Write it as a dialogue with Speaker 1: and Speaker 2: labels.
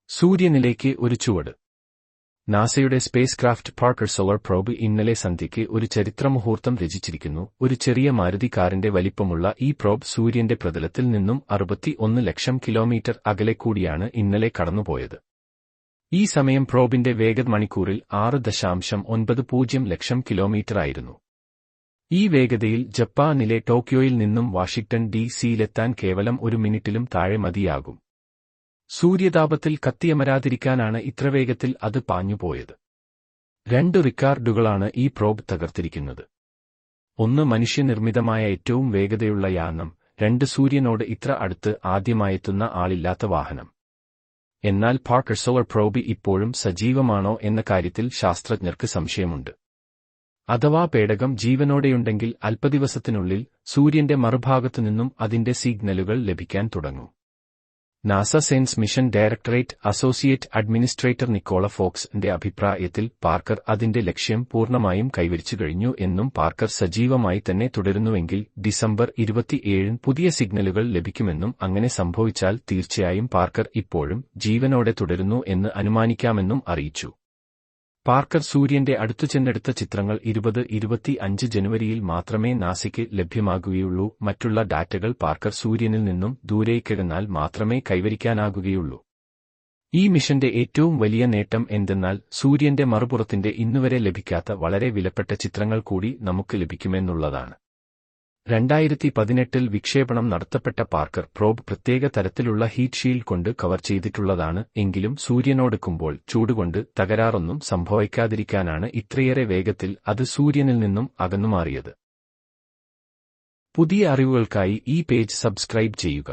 Speaker 1: സൂര്യനിലേക്ക് ഒരു ചുവട്. നാസയുടെ spacecraft Parker solar probe ഇന്നലെ സന്ധ്യയ്ക്ക് ഒരു ചരിത്രമുഹൂർത്തം രചിച്ചിരിക്കുന്നു. ഒരു ചെറിയ മാരുതി കാറിന്റെ വലിപ്പമുള്ള ഈ പ്രോബ് സൂര്യന്റെ പ്രതലത്തിൽ നിന്നും 61 ലക്ഷം കിലോമീറ്റർ അകലെ കൂടിയാണ് ഇന്നലെ കടന്നുപോയത്. ഈ സമയം പ്രോബിന്റെ വേഗത മണിക്കൂറിൽ 6.90 ലക്ഷം കിലോമീറ്ററായിരുന്നു. ഈ വേഗതയിൽ ജപ്പാനിലെ ടോക്കിയോയിൽ നിന്നും വാഷിംഗ്ടൺ DC-യിലെത്താൻ കേവലം 1 മിനിറ്റിലും താഴെ മതിയാകും. സൂര്യതാപത്തിൽ കത്തിയമരാതിരിക്കാനാണ് ഇത്ര വേഗത്തിൽ അത് പാഞ്ഞുപോയത്. 2 റിക്കാർഡുകളാണ് ഈ പ്രോബ് തകർത്തിരിക്കുന്നത്. 1 മനുഷ്യനിർമ്മിതമായ ഏറ്റവും വേഗതയുള്ള യാനം, 2 സൂര്യനോട് ഇത്ര അടുത്ത് ആദ്യമായെത്തുന്ന ആളില്ലാത്ത വാഹനം. എന്നാൽ പാർക്കർ സോളർ പ്രോബ് ഇപ്പോഴും സജീവമാണോ എന്ന കാര്യത്തിൽ ശാസ്ത്രജ്ഞർക്ക് സംശയമുണ്ട്. അഥവാ പേടകം ജീവനോടെയുണ്ടെങ്കിൽ അല്പദിവസത്തിനുള്ളിൽ സൂര്യന്റെ മറുഭാഗത്തുനിന്നും അതിന്റെ സിഗ്നലുകൾ ലഭിക്കാൻ തുടങ്ങും. NASA science mission directorate associate administrator Nicola ഫോക്സിന്റെ അഭിപ്രായത്തിൽ പാർക്കർ അതിന്റെ ലക്ഷ്യം പൂർണ്ണമായും കൈവരിച്ചു കഴിഞ്ഞു എന്നും പാർക്കർ സജീവമായി തന്നെ തുടരുന്നുവെങ്കിൽ ഡിസംബർ 27 പുതിയ സിഗ്നലുകൾ ലഭിക്കുമെന്നും അങ്ങനെ സംഭവിച്ചാൽ തീർച്ചയായും പാർക്കർ ഇപ്പോഴും ജീവനോടെ തുടരുന്നു എന്ന് അനുമാനിക്കാമെന്നും അറിയിച്ചു. പാർക്കർ സൂര്യന്റെ അടുത്തു ചെന്നെടുത്ത ചിത്രങ്ങൾ 2025 ജനുവരിയിൽ മാത്രമേ നാസയ്ക്ക് ലഭ്യമാകുകയുള്ളൂ. മറ്റുള്ള ഡാറ്റകൾ പാർക്കർ സൂര്യനിൽ നിന്നും ദൂരേക്കകന്നാൽ മാത്രമേ കൈവരിക്കാനാകുകയുള്ളൂ. ഈ മിഷന്റെ ഏറ്റവും വലിയ നേട്ടം എന്തെന്നാൽ സൂര്യന്റെ മറുപുറത്തിന്റെ ഇന്നുവരെ ലഭിക്കാത്ത വളരെ വിലപ്പെട്ട ചിത്രങ്ങൾ കൂടി നമുക്ക് ലഭിക്കുമെന്നുള്ളതാണ്. 2018 വിക്ഷേപണം നടത്തപ്പെട്ട പാർക്കർ പ്രോബ് പ്രത്യേക തരത്തിലുള്ള ഹീറ്റ് ഷീൽഡ് കൊണ്ട് കവർ ചെയ്തിട്ടുള്ളതാണ്. എങ്കിലും സൂര്യനോടടുക്കുമ്പോൾ ചൂടുകൊണ്ട് തകരാറൊന്നും സംഭവിക്കാതിരിക്കാനാണ് ഇത്രയേറെ വേഗത്തിൽ അത് സൂര്യനിൽ നിന്നും അകന്നുമാറിയത്. പുതിയ അറിവുകൾക്കായി ഈ പേജ് സബ്സ്ക്രൈബ് ചെയ്യുക.